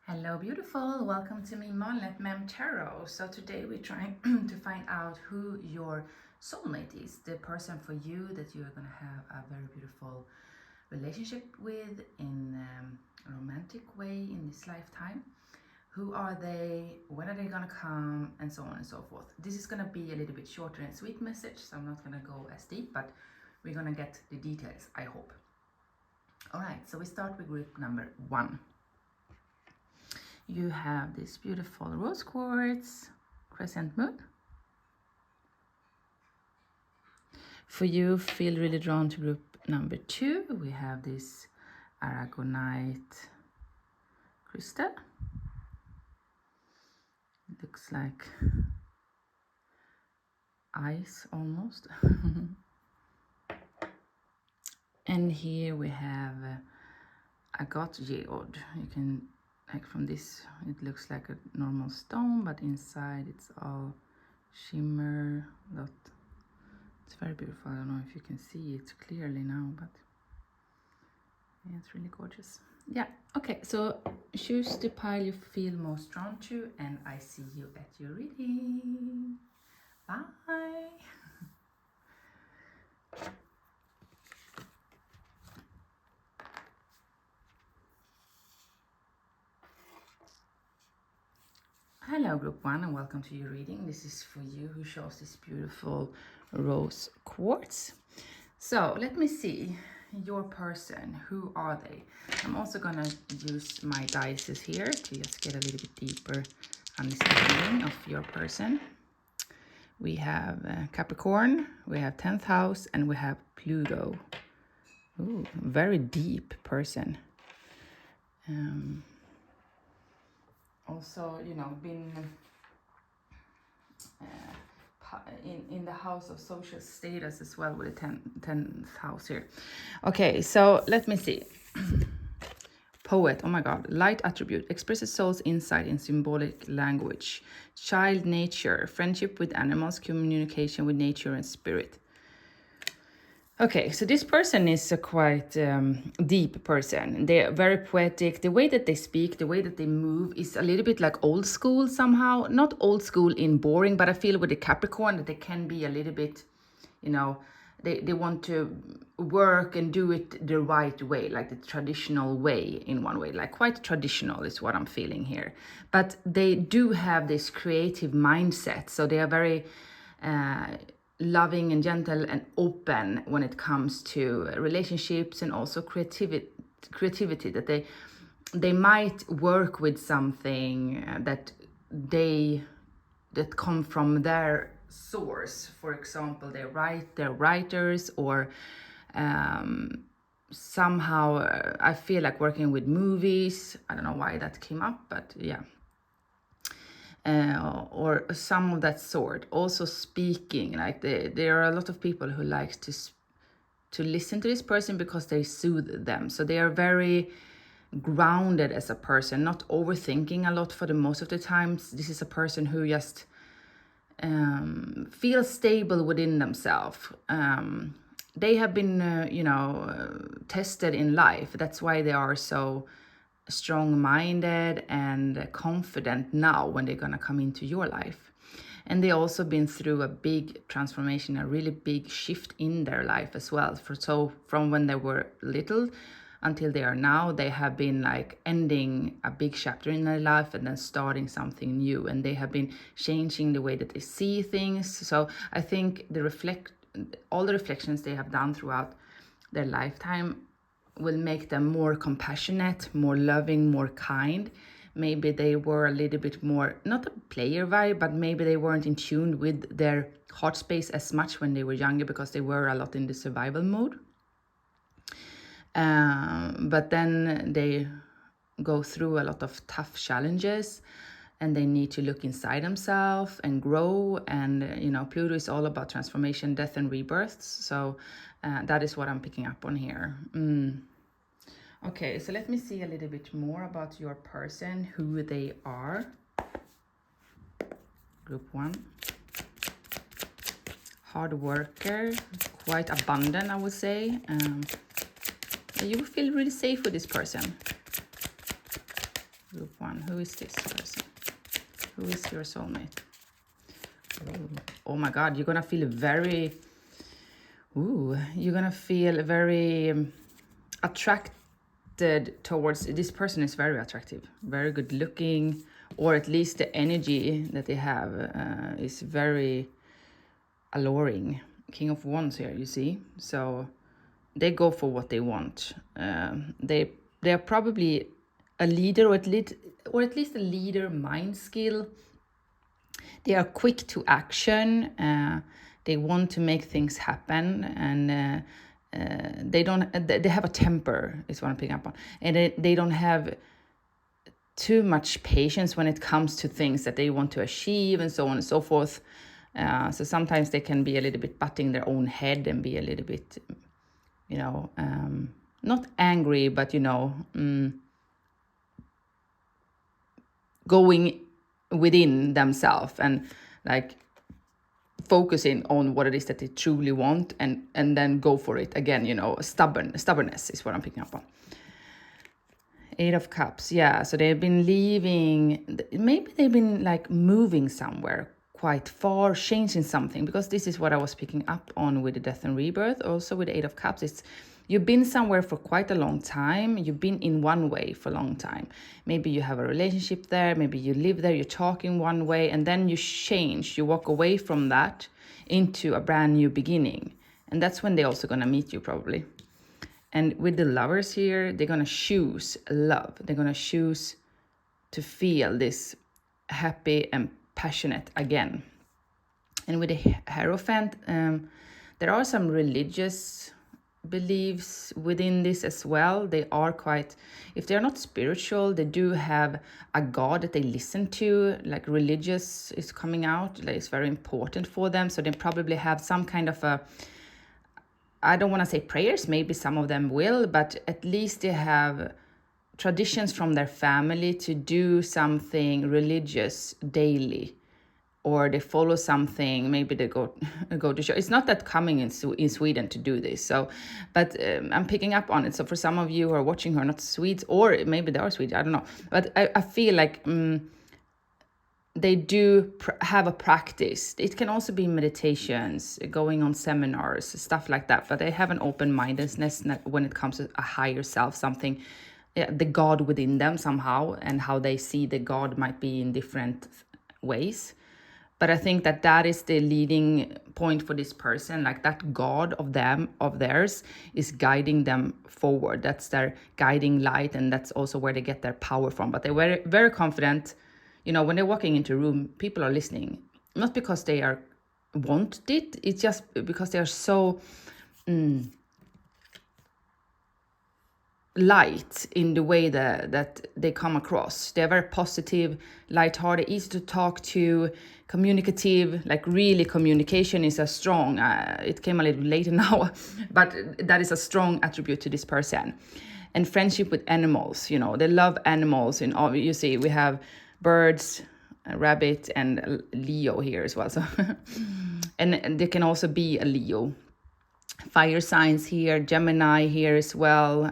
Hello beautiful, welcome to me Malin and I Tarot. So today we're trying to find out who your soulmate is, the person for you that you're going to have a very beautiful relationship with in a romantic way in this lifetime. Who are they, when are they going to come, and so on and so forth. This is going to be a little bit shorter and sweet message, so I'm not going to go as deep, but we're going to get the details, I hope. Alright, so we start with group number 1. You have this beautiful Rose Quartz crescent moon. For you, feel really drawn to group number 2. We have this Aragonite crystal. It looks like ice almost. And here we have Agate Geode. You can, like from this, it looks like a normal stone, but inside it's all shimmer. It's very beautiful. I don't know if you can see it clearly now, but yeah, it's really gorgeous. Yeah, okay, so choose the pile you feel most drawn to, and I see you at your reading. Bye. Hello group 1 and welcome to your reading. This is for you who chose this beautiful Rose Quartz. So let me see your person. Who are they? I'm also gonna use my dice here to just get a little bit deeper understanding of your person. We have Capricorn, we have 10th house, and we have Pluto. Ooh, very deep person. Also, you know, been in the house of social status as well with the 10th house here. Okay, so let me see. Poet, oh my god. Light attribute, expresses soul's insight in symbolic language. Child nature, friendship with animals, communication with nature and spirit. Okay, so this person is a quite deep person. They're very poetic. The way that they speak, the way that they move is a little bit like old school somehow. Not old school in boring, but I feel with the Capricorn that they can be a little bit, you know, they want to work and do it the right way, like the traditional way in one way. Like quite traditional is what I'm feeling here. But they do have this creative mindset. So they are very loving and gentle and open when it comes to relationships and also creativity that they might work with something that come from their source. For example, they're writers, or somehow I feel like working with movies. I don't know why that came up, but yeah. Or some of that sort. Also speaking, like there are a lot of people who like to listen to this person because they soothe them. So they are very grounded as a person, not overthinking a lot for the most of the times. This is a person who just feels stable within themselves. They have been, tested in life. That's why they are so strong-minded and confident now when they're gonna come into your life. And they also been through a big transformation, a really big shift in their life as well. So from when they were little until they are now, they have been like ending a big chapter in their life and then starting something new. And they have been changing the way that they see things. So I think all the reflections they have done throughout their lifetime will make them more compassionate, more loving, more kind. Maybe they were a little bit more, not a player vibe, but maybe they weren't in tune with their heart space as much when they were younger because they were a lot in the survival mode. But then they go through a lot of tough challenges and they need to look inside themselves and grow. And, Pluto is all about transformation, death and rebirths. So that is what I'm picking up on here. Okay, so let me see a little bit more about your person, who they are. Group 1. Hard worker, quite abundant, I would say. You will feel really safe with this person. Group 1. Who is this person? Who is your soulmate? Oh my God, you're gonna feel very... you're gonna feel very attracted towards... This person is very attractive, very good looking, or at least the energy that they have is very alluring. King of Wands here, you see. So they go for what they want. They are probably a leader, or at least a leader mind skill. They are quick to action. They want to make things happen, and they have a temper, is what I'm picking up on, and they don't have too much patience when it comes to things that they want to achieve, and so on and so forth. So sometimes they can be a little bit butting their own head and be a little bit, not angry, but going within themselves and like focusing on what it is that they truly want, and then go for it again. Stubbornness is what I'm picking up on. 8 of Cups. Yeah, so they've been leaving, maybe they've been like moving somewhere quite far, changing something, because this is what I was picking up on with the Death and Rebirth. Also with the 8 of Cups, it's you've been somewhere for quite a long time. You've been in one way for a long time. Maybe you have a relationship there, maybe you live there, you're talking one way, and then you change, you walk away from that into a brand new beginning. And that's when they're also gonna meet you probably. And with the Lovers here, they're gonna choose love. They're gonna choose to feel this happy and passionate again. And with the Hierophant, there are some religious beliefs within this as well. They are quite, if they're not spiritual, they do have a god that they listen to, like religious is coming out, like it's very important for them. So they probably have some kind of a, I don't want to say prayers, maybe some of them will, but at least they have traditions from their family to do something religious daily, or they follow something, maybe they go to church. It's not that common in Sweden to do this, so, but I'm picking up on it. So for some of you who are watching who are not Swedes, or maybe they are Swedes, I don't know, but I feel like they do have a practice. It can also be meditations, going on seminars, stuff like that, but they have an open-mindedness when it comes to a higher self, something, the God within them somehow, and how they see the God might be in different ways. But I think that is the leading point for this person, like that God of theirs is guiding them forward. That's their guiding light, and that's also where they get their power from. But they're very, very confident. When they're walking into a room, people are listening, not because they want it, it's just because they are so light in the way that they come across. They're very positive, lighthearted, easy to talk to, communicative, like really communication is a strong, it came a little later now, but that is a strong attribute to this person. And friendship with animals, they love animals. And you see, we have birds, a rabbit, and Leo here as well. So, and they can also be a Leo. Fire signs here, Gemini here as well.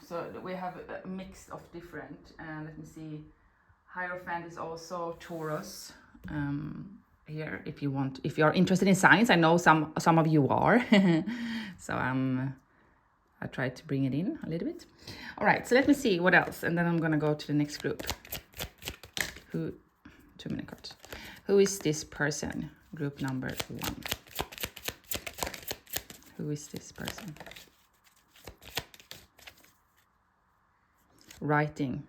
So we have a mix of different. Let me see. Hierophant is also Taurus. Here, if you are interested in signs, I know some of you are. So I tried to bring it in a little bit. All right, so let me see what else, and then I'm gonna go to the next group. Too many cards. Who is this person? Group number 1. Who is this person? Writing.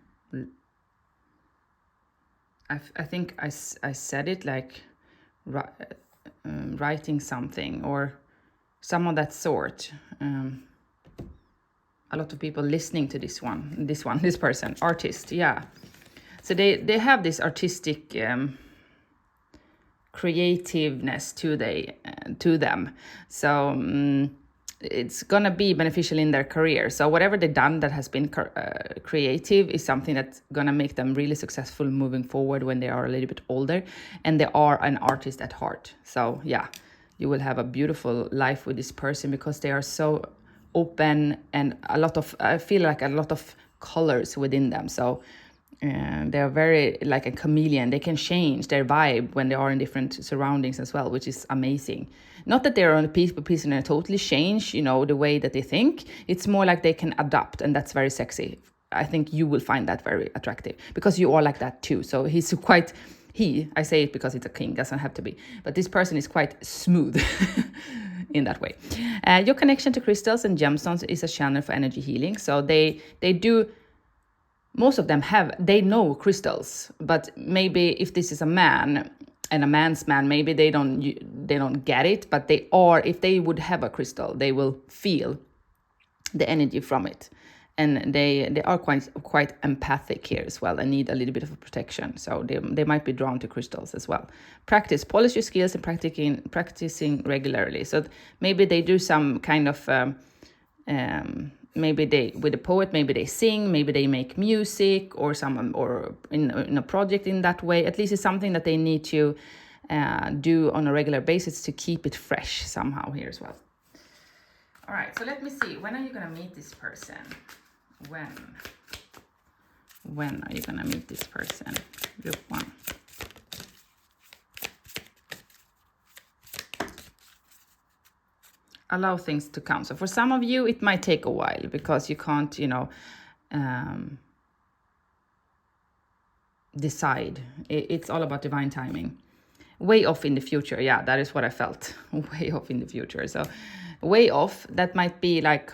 I think I said it like writing something or some of that sort. A lot of people listening to this person, artist, yeah. So they have this artistic creativeness to them. So it's gonna be beneficial in their career. So whatever they've done that has been creative is something that's gonna make them really successful moving forward when they are a little bit older, and they are an artist at heart. So yeah, you will have a beautiful life with this person because they are so open, and I feel like a lot of colors within them. So they're very like a chameleon. They can change their vibe when they are in different surroundings as well, which is amazing. Not that they're on a piece and they totally change, you know, the way that they think. It's more like they can adapt, and that's very sexy. I think you will find that very attractive because you are like that too. So he's quite, I say it because it's a king, doesn't have to be, but this person is quite smooth in that way. Your connection to crystals and gemstones is a channel for energy healing. So they do, most of them they know crystals, but maybe if this is a man and a man's man, maybe they don't get it, but if they would have a crystal, they will feel the energy from it. And they are quite empathic here as well and need a little bit of a protection. So they might be drawn to crystals as well. Polish your skills and practicing regularly. So maybe they do some kind of, maybe with a poet, maybe they sing, maybe they make music or in a project in that way. At least it's something that they need to do on a regular basis to keep it fresh somehow here as well. All right, so let me see. When are you going to meet this person? When are you going to meet this person? Group 1. Allow things to come. So for some of you, it might take a while because you can't, decide. It's all about divine timing. Way off in the future. Yeah, that is what I felt. Way off in the future. So way off, that might be like,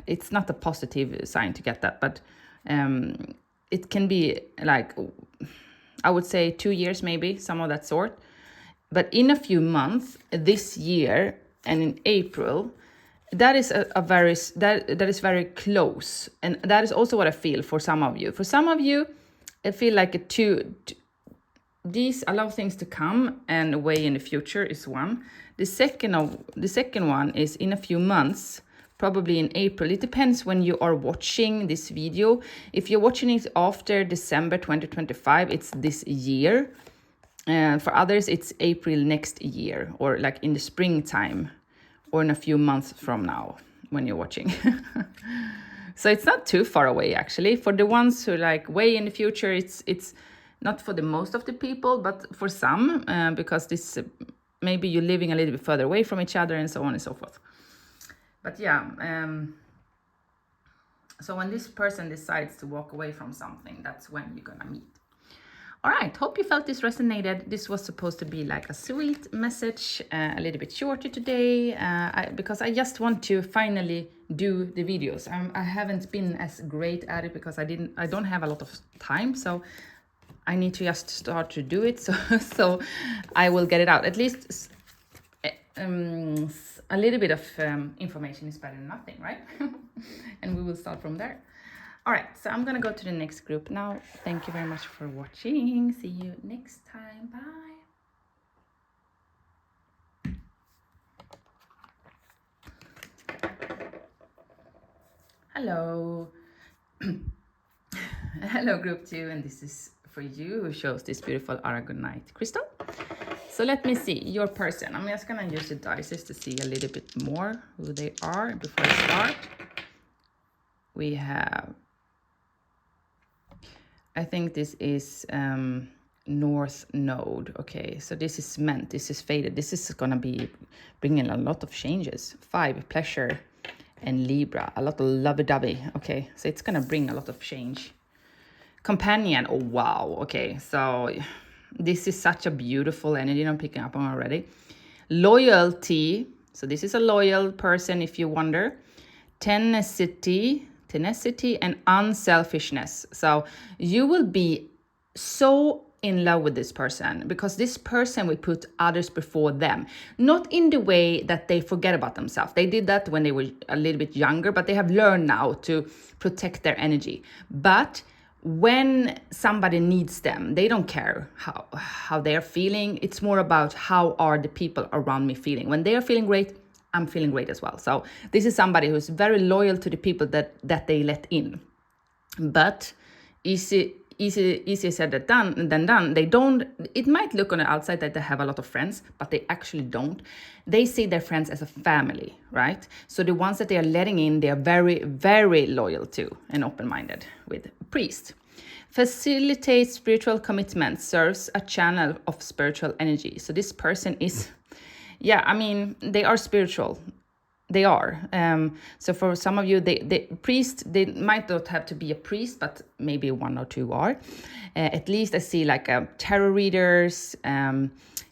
it's not a positive sign to get that, but it can be like, I would say 2 years, maybe, some of that sort. But in a few months, this year and in April, that is that is very close. And that is also what I feel for some of you. For some of you, I feel like these allow things to come and way in the future is one. The second one is in a few months, probably in April. It depends when you are watching this video. If you're watching it after December 2025, it's this year. For others, it's April next year, or like in the springtime, or in a few months from now when you're watching. So it's not too far away, actually. For the ones who like way in the future, it's not for the most of the people, but for some, because this maybe you're living a little bit further away from each other and so on and so forth. But yeah, so when this person decides to walk away from something, that's when you're gonna meet. All right, hope you felt this resonated. This was supposed to be like a sweet message, a little bit shorter today, because I just want to finally do the videos. I haven't been as great at it because I don't have a lot of time, so I need to just start to do it. So I will get it out. At least a little bit of information is better than nothing, right? And we will start from there. All right, so I'm gonna go to the next group now. Thank you very much for watching. See you next time. Bye. Hello. Hello, group 2, and this is for you who chose this beautiful Aragonite crystal. So let me see your person. I'm just gonna use the dice to see a little bit more who they are before I start. We have, I think this is North Node. Okay, so this is meant, this is faded. This is gonna be bringing a lot of changes. 5, pleasure, and Libra, a lot of lovey-dovey. Okay, so it's gonna bring a lot of change. Companion, oh wow, okay, so this is such a beautiful energy I'm picking up on already. Loyalty, so this is a loyal person if you wonder. Tenacity and unselfishness. So you will be so in love with this person because this person will put others before them. Not in the way that they forget about themselves. They did that when they were a little bit younger, but they have learned now to protect their energy. But when somebody needs them, they don't care how they're feeling. It's more about how are the people around me feeling. When they are feeling great, I'm feeling great as well. So this is somebody who's very loyal to the people that they let in. But easier said than done. They don't, it might look on the outside that they have a lot of friends, but they actually don't. They see their friends as a family, right? So the ones that they are letting in, they are very, very loyal to and open-minded with. Priest. Facilitates spiritual commitment, serves a channel of spiritual energy. So this person is, yeah, I mean, they are spiritual. They are. So for some of you, the priest, they might not have to be a priest, but maybe one or two are. At least I see like tarot readers,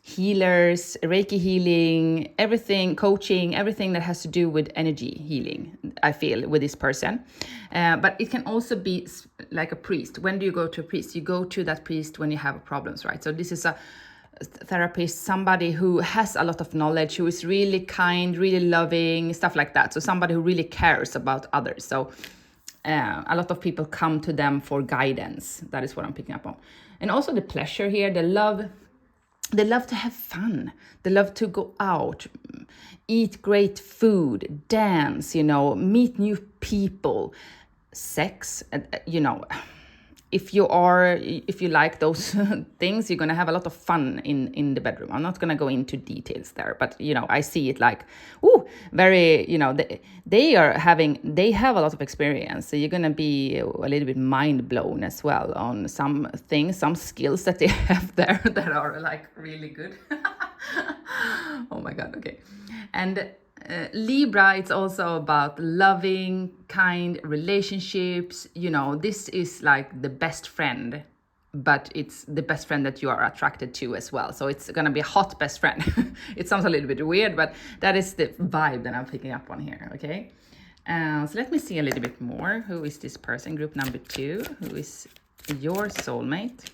healers, Reiki healing, everything, coaching, everything that has to do with energy healing, I feel, with this person. But it can also be like a priest. When do you go to a priest? You go to that priest when you have problems, right? So this is a therapist, somebody who has a lot of knowledge, who is really kind, really loving, stuff like that. So somebody who really cares about others. So a lot of people come to them for guidance. That is what I'm picking up on. And also the pleasure here, they love to have fun. They love to go out, eat great food, dance, meet new people, sex, if you like those things, you're going to have a lot of fun in the bedroom. I'm not going to go into details there, but I see it like, very, they have a lot of experience. So you're going to be a little bit mind blown as well on some things, some skills that they have there that are like really good. Oh my God. Okay. And Libra, it's also about loving, kind relationships. This is like the best friend, but it's the best friend that you are attracted to as well. So it's going to be a hot best friend. It sounds a little bit weird, but that is the vibe that I'm picking up on here, okay? So let me see a little bit more. Who is this person? Group number 2. Who is your soulmate?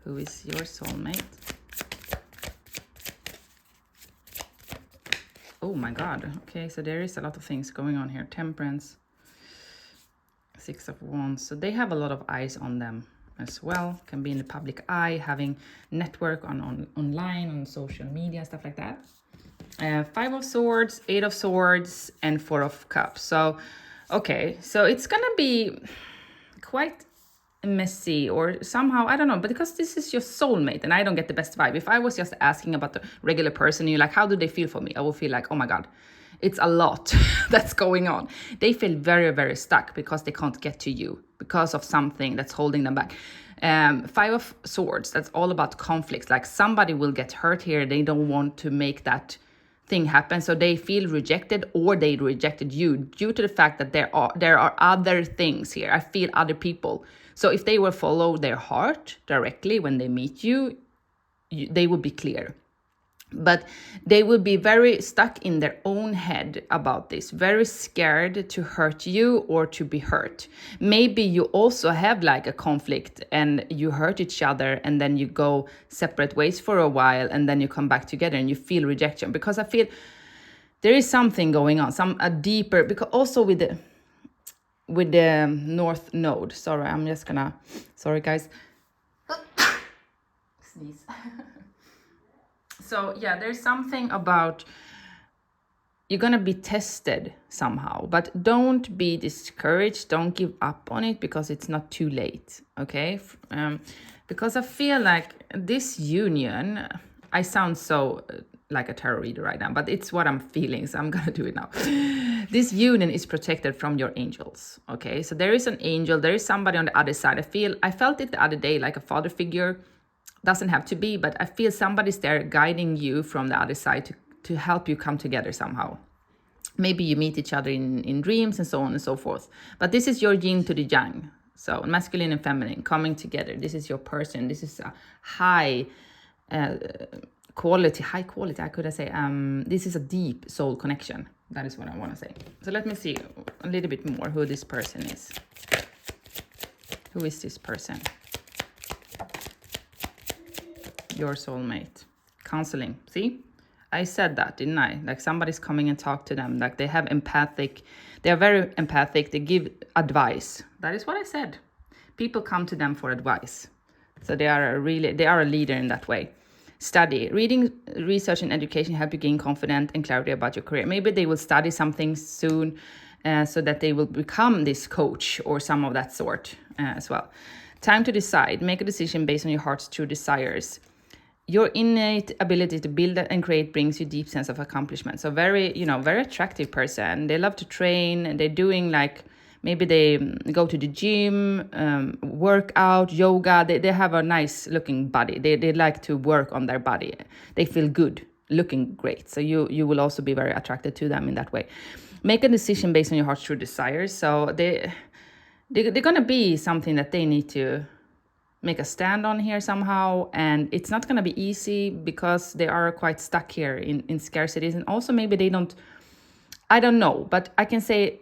Who is your soulmate? Oh my God. Okay, so there is a lot of things going on here. Temperance, 6 of Wands. So they have a lot of eyes on them as well. Can be in the public eye, having network online, on social media, stuff like that. 5 of Swords, 8 of Swords, and 4 of Cups. So, okay, so it's gonna be quite messy or somehow, I don't know, but because this is your soulmate and I don't get the best vibe. If I was just asking about the regular person, you're like, how do they feel for me? I will feel like, oh my God, it's a lot that's going on. They feel very, very stuck because they can't get to you because of something that's holding them back. 5 of Swords, that's all about conflicts. Like somebody will get hurt here. They don't want to make that thing happen. So they feel rejected, or they rejected you due to the fact that there are other things here. I feel other people. So if they will follow their heart directly when they meet you, they will be clear. But they will be very stuck in their own head about this, very scared to hurt you or to be hurt. Maybe you also have like a conflict and you hurt each other and then you go separate ways for a while and then you come back together and you feel rejection. Because I feel there is something going on, a deeper, because also with the North Node. Sorry guys. Sneeze. So yeah, there's something about you're going to be tested somehow, but don't be discouraged. Don't give up on it because it's not too late. Okay. Because I feel like this union, I sound so like a tarot reader right now, but it's what I'm feeling. So I'm going to do it now. This union is protected from your angels. Okay. So there is an angel. There is somebody on the other side. I felt it the other day, like a father figure. Doesn't have to be, but I feel somebody's there guiding you from the other side to help you come together somehow. Maybe you meet each other in dreams and so on and so forth. But this is your yin to the yang. So masculine and feminine coming together. This is your person. This is a high quality, I could say. This is a deep soul connection. That is what I want to say. So let me see a little bit more who this person is. Who is this person? Your soulmate. Counseling. See? I said that, didn't I? Like somebody's coming and talk to them. Like they are very empathic. They give advice. That is what I said. People come to them for advice. So they are a leader in that way. Study. Reading, research, and education help you gain confidence and clarity about your career. Maybe they will study something soon so that they will become this coach or some of that sort as well. Time to decide. Make a decision based on your heart's true desires. Your innate ability to build and create brings you deep sense of accomplishment. So very, very attractive person. They love to train. They're doing like, maybe they go to the gym, work out, yoga. They have a nice looking body. They like to work on their body. They feel good, looking great. So you will also be very attracted to them in that way. Make a decision based on your heart's true desires. So they're going to be something that they need to make a stand on here somehow. And it's not going to be easy because they are quite stuck here in scarcities. And also maybe they don't, I don't know, but I can say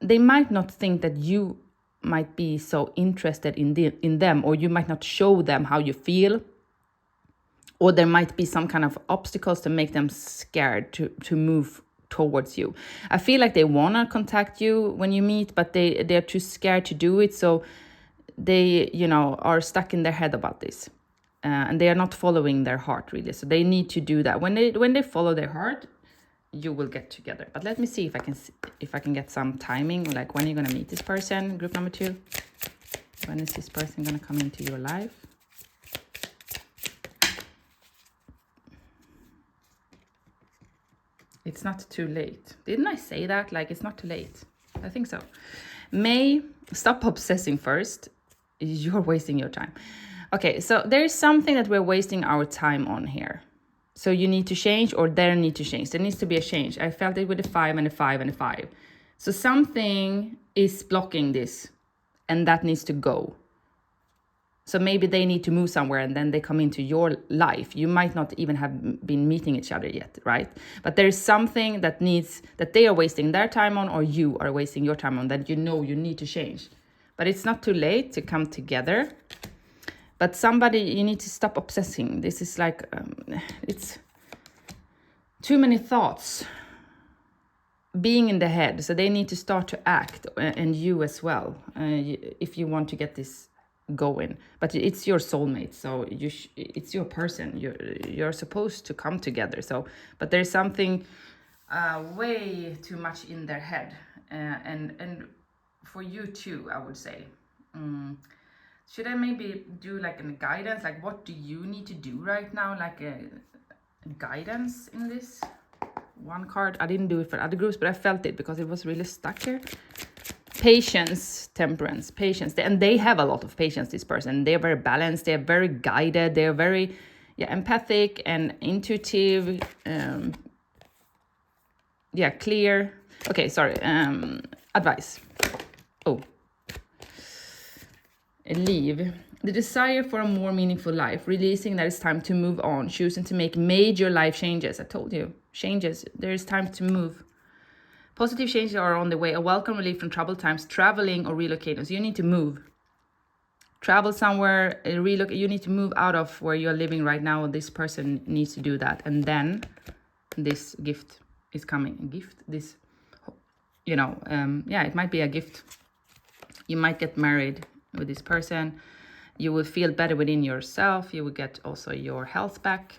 they might not think that you might be so interested in them, or you might not show them how you feel, or there might be some kind of obstacles to make them scared to move towards you. I feel like they want to contact you when you meet, but they're too scared to do it. So they, are stuck in their head about this. And they are not following their heart really. So they need to do that. When they follow their heart, you will get together. But let me see if I can get some timing, like when you're going to meet this person, group number 2. When is this person going to come into your life? It's not too late. Didn't I say that? Like, it's not too late. I think so. May, stop obsessing first. You're wasting your time. Okay, so there is something that we're wasting our time on here. So you need to change, or there need to change. There needs to be a change. I felt it with the 5 and the 5 and the 5. So something is blocking this, and that needs to go. So maybe they need to move somewhere and then they come into your life. You might not even have been meeting each other yet, right? But there is something that they are wasting their time on, or you are wasting your time on, that you need to change. But it's not too late to come together. But somebody, you need to stop obsessing. This is like, it's too many thoughts being in the head. So they need to start to act, and you as well, if you want to get this going. But it's your soulmate, so it's your person. You're supposed to come together. So, but there's something way too much in their head, and for you too, I would say. Should I maybe do like a guidance? Like, what do you need to do right now? Like a guidance in this one card. I didn't do it for other groups, but I felt it because it was really stuck here. Patience, temperance, patience. And they have a lot of patience, this person. They're very balanced. They're very guided. They're very empathic and intuitive. Clear. Okay, sorry. Advice. Oh. Leave. The desire for a more meaningful life, releasing that it's time to move on, choosing to make major life changes. I told you, changes. There is time to move. Positive changes are on the way. A welcome relief from troubled times, traveling or relocating. So you need to move. Travel somewhere, relocate. You need to move out of where you're living right now. This person needs to do that. And then this gift is coming. A gift? This, it might be a gift. You might get married with this person. You will feel better within yourself. You will get also your health back.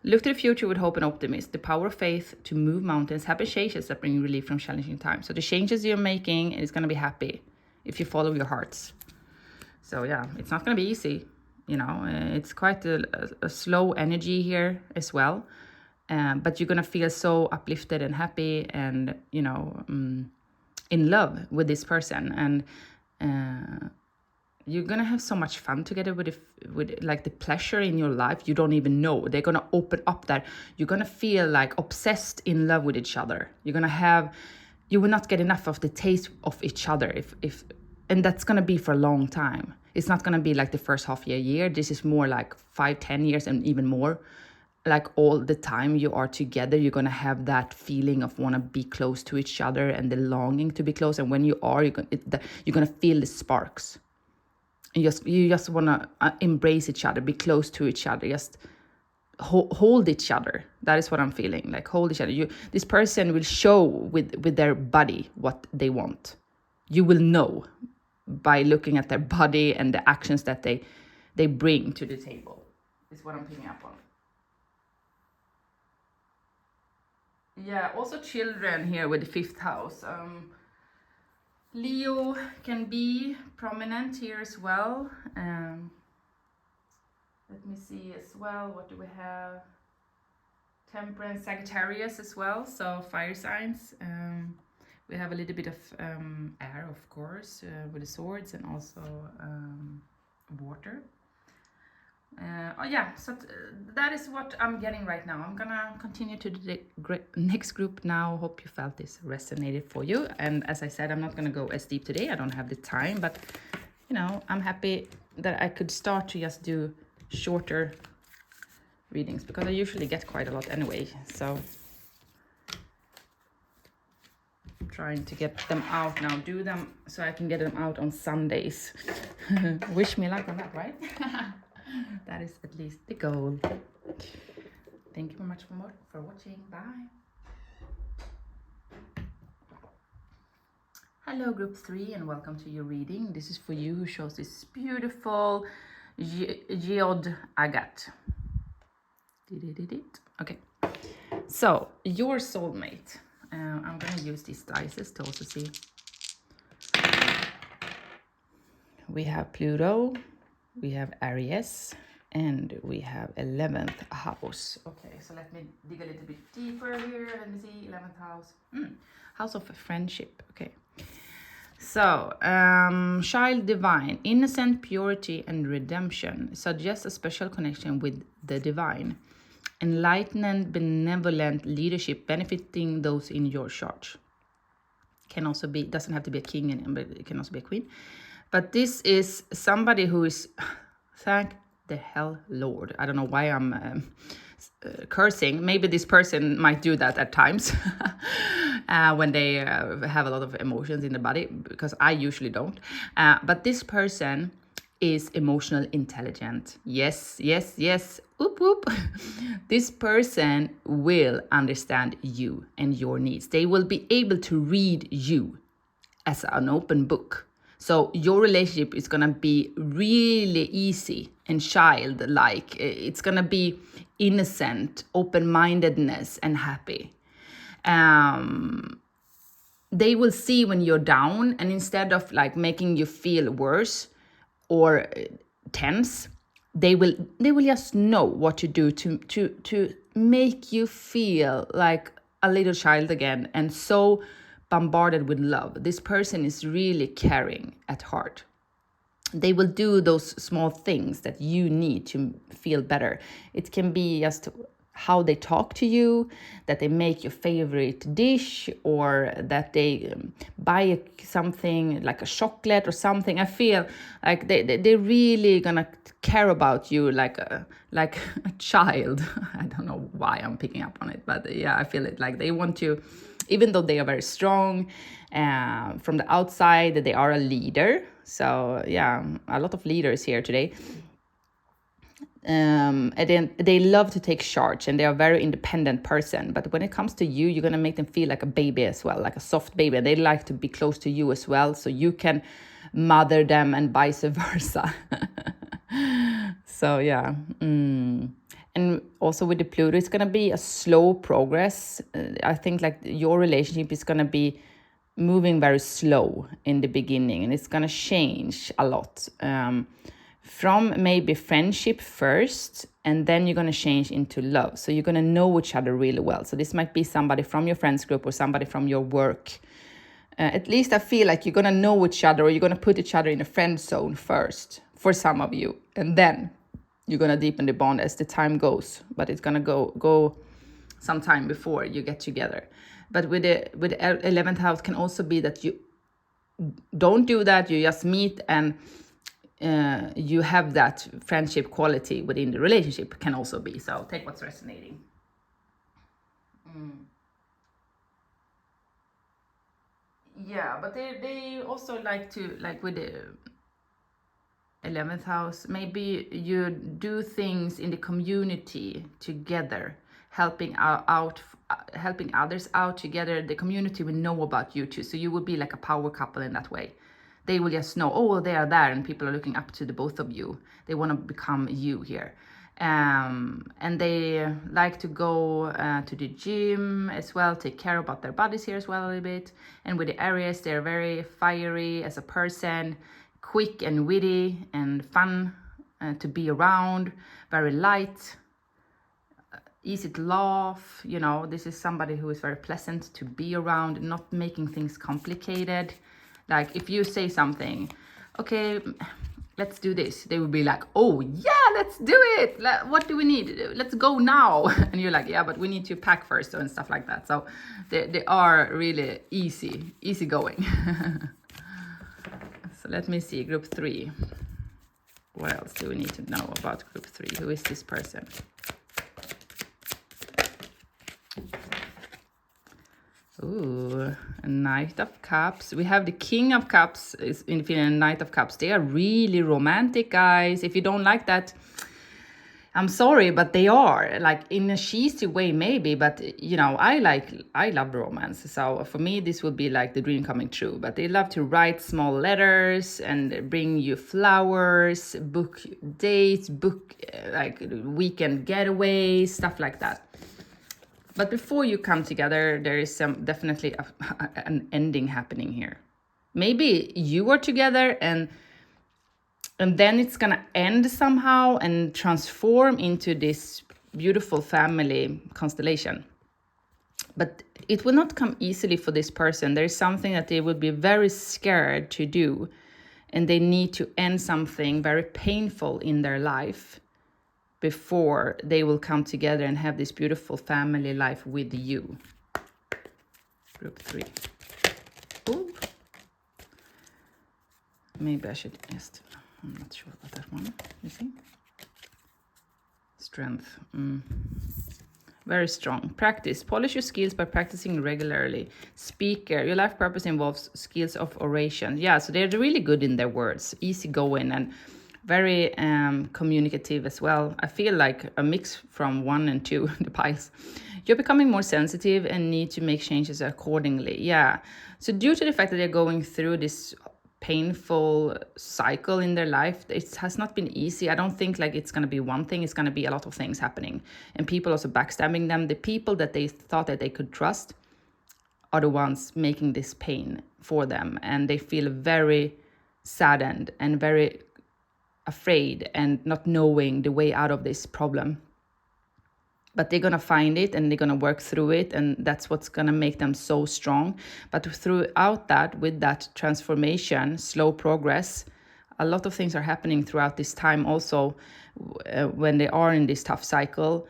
Look to the future with hope and optimism. The power of faith to move mountains. Happy changes that bring relief from challenging times. So the changes you're making is going to be happy if you follow your hearts. So it's not going to be easy. It's quite a slow energy here as well. But you're going to feel so uplifted and happy and, in love with this person. And you're gonna have so much fun together with like the pleasure in your life. You don't even know. They're gonna open up that. You're gonna feel like obsessed in love with each other. You will not get enough of the taste of each other and that's gonna be for a long time. It's not gonna be like the first half year. This is more like 5-10 years and even more. Like all the time you are together, you're gonna have that feeling of wanna be close to each other and the longing to be close. And when you are, you're gonna feel the sparks. You just wanna embrace each other, be close to each other, just hold each other. That is what I'm feeling. Like hold each other. This person will show with their body what they want. You will know by looking at their body and the actions that they bring to the table. Is what I'm picking up on. Yeah, also children here with the 5th house. Leo can be prominent here as well. Let me see as well, what do we have? Temperance, Sagittarius as well, so fire signs. We have a little bit of air, of course, with the swords, and also water. Oh yeah, so that is what I'm getting right now. I'm gonna continue to the next group now. Hope you felt this resonated for you. And as I said, I'm not gonna go as deep today. I don't have the time, but you know, I'm happy that I could start to just do shorter readings because I usually get quite a lot anyway. So I'm trying to get them out now, do them so I can get them out on Sundays. Wish me luck on that, right? That is at least the goal. Thank you very much for watching. Bye. Hello group 3 and welcome to your reading. This is for you who chose this beautiful Geode Agate. Okay, so your soulmate. I'm gonna use these dices to also see. We have Pluto, we have Aries, and we have 11th house. Okay, so let me dig a little bit deeper here. Let me see, 11th house. House of friendship, okay. So, child divine, innocent purity and redemption suggests a special connection with the divine. Enlightened, benevolent leadership benefiting those in your charge. Can also be, doesn't have to be a king, but it can also be a queen. But this is somebody who is, thank the hell Lord. I don't know why I'm cursing. Maybe this person might do that at times when they have a lot of emotions in the body, because I usually don't. But this person is emotional intelligent. Yes, yes, yes. Whoop, whoop. This person will understand you and your needs. They will be able to read you as an open book. So your relationship is going to be really easy and childlike. It's going to be innocent, open-mindedness, and happy. They will see when you're down, and instead of like making you feel worse or tense, they will just know what to do to make you feel like a little child again, and so bombarded with love. This person is really caring at heart. They will do those small things that you need to feel better. It can be just how they talk to you, that they make your favorite dish, or that they buy something like a chocolate or something. I feel like they're really gonna care about you like a child. I don't know why I'm picking up on it, but yeah, I feel it. Like they want to, even though they are very strong from the outside, they are a leader. So yeah, a lot of leaders here today. And then they love to take charge, and they are a very independent person. But when it comes to you, you're gonna make them feel like a baby as well, like a soft baby. And they like to be close to you as well, so you can mother them and vice versa. So yeah. And also with the Pluto, it's gonna be a slow progress. I think like your relationship is gonna be moving very slow in the beginning, and it's gonna change a lot. From maybe friendship first, and then you're going to change into love. So you're going to know each other really well. So this might be somebody from your friends group or somebody from your work. At least I feel like you're going to know each other, or you're going to put each other in a friend zone first for some of you. And then you're going to deepen the bond as the time goes. But it's going to go some time before you get together. But with the 11th house can also be that you don't do that. You just meet and you have that friendship quality within the relationship, can also be. So take what's resonating. Yeah, but they also like to, like with the 11th house, maybe you do things in the community together, helping others out together. The community will know about you too, so you will be like a power couple in that way. They will just know, oh, they are there, and people are looking up to the both of you. They want to become you here. And they like to go to the gym as well, take care about their bodies here as well a little bit. And with the Aries, they're very fiery as a person, quick and witty and fun to be around, very light, easy to laugh. You know, this is somebody who is very pleasant to be around, not making things complicated. Like if you say something, okay, let's do this, they would be like, oh yeah, let's do it. What do we need? Let's go now. And you're like, yeah, but we need to pack first and stuff like that. So they are really easy going. So let me see, group 3. What else do we need to know about group 3? Who is this person? Ooh, a Knight of Cups. We have the King of Cups is in Finland, Knight of Cups. They are really romantic, guys. If you don't like that, I'm sorry, but they are, like, in a cheesy way maybe, but you know, I love romance. So for me, this would be like the dream coming true. But they love to write small letters and bring you flowers, book dates, book like weekend getaways, stuff like that. But before you come together, there is definitely an ending happening here. Maybe you are together and then it's gonna end somehow and transform into this beautiful family constellation. But it will not come easily for this person. There is something that they would be very scared to do, and they need to end something very painful in their life before they will come together and have this beautiful family life with you. Group 3. Ooh. Maybe I should just, I'm not sure about that one. You see? Strength. Very strong. Practice. Polish your skills by practicing regularly. Speaker. Your life purpose involves skills of oration. Yeah, so they're really good in their words. Easygoing and very communicative as well. I feel like a mix from 1 and 2, the piles. You're becoming more sensitive and need to make changes accordingly. Yeah. So due to the fact that they're going through this painful cycle in their life, it has not been easy. I don't think like it's going to be one thing. It's going to be a lot of things happening. And people also backstabbing them. The people that they thought that they could trust are the ones making this pain for them. And they feel very saddened and very afraid and not knowing the way out of this problem. But they're going to find it and they're going to work through it, and that's what's going to make them so strong. But throughout that, with that transformation, slow progress, a lot of things are happening throughout this time also. When they are in this tough cycle,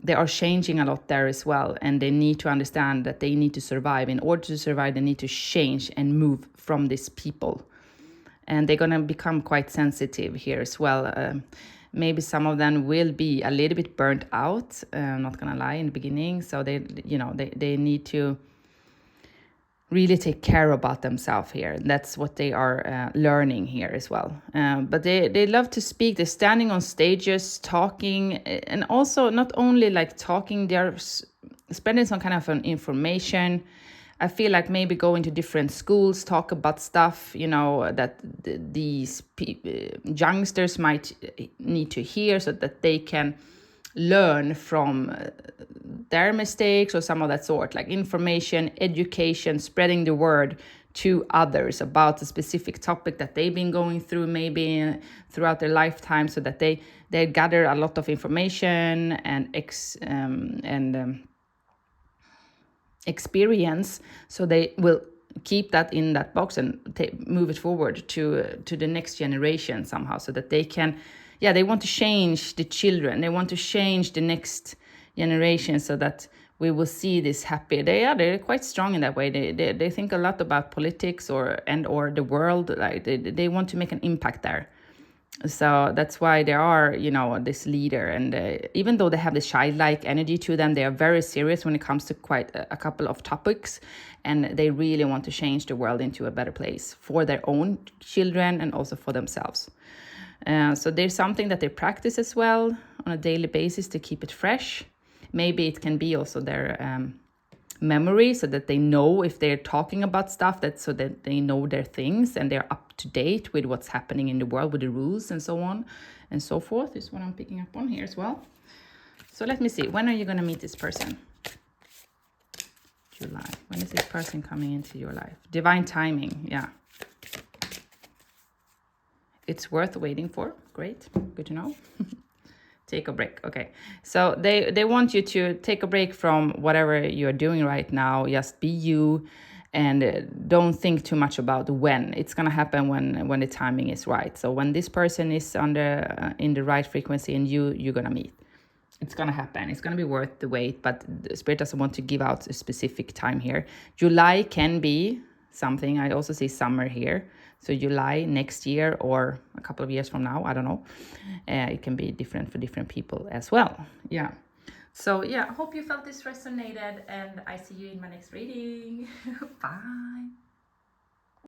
they are changing a lot there as well, and they need to understand that they need to survive. In order to survive, they need to change and move from these people. And they're going to become quite sensitive here as well. Maybe some of them will be a little bit burnt out, I'm not going to lie, in the beginning. So they need to really take care about themselves here. And that's what they are learning here as well. But they love to speak. They're standing on stages, talking, and also not only like talking, they're spreading some kind of an information. I feel like maybe going to different schools, talk about stuff, that these youngsters might need to hear, so that they can learn from their mistakes or some of that sort, like information, education, spreading the word to others about a specific topic that they've been going through maybe throughout their lifetime, so that they gather a lot of information and experience, so they will keep that in that box and move it forward to the next generation somehow, so that they can, they want to change the children, they want to change the next generation, so that we will see this happy. They're quite strong in that way. They think a lot about politics or the world. Like they want to make an impact there. So that's why they are, this leader. And even though they have this childlike energy to them, they are very serious when it comes to quite a couple of topics. And they really want to change the world into a better place for their own children and also for themselves. So there's something that they practice as well on a daily basis to keep it fresh. Maybe it can be also their memory, so that they know if they're talking about stuff, that so that they know their things and they're up to date with what's happening in the world, with the rules and so on and so forth, is what I'm picking up on here as well. So let me see, when are you going to meet this person? July. When is this person coming into your life? Divine timing. Yeah. It's worth waiting for. Great. Good to know. Take a break. Okay. So they want you to take a break from whatever you're doing right now. Just be you, and don't think too much about when. It's going to happen when the timing is right. So when this person is in the right frequency, and you're going to meet. It's going to happen. It's going to be worth the wait, but the Spirit doesn't want to give out a specific time here. July can be something. I also see summer here. So July next year or a couple of years from now, I don't know. It can be different for different people as well. Yeah. So yeah, hope you felt this resonated, and I see you in my next reading. Bye.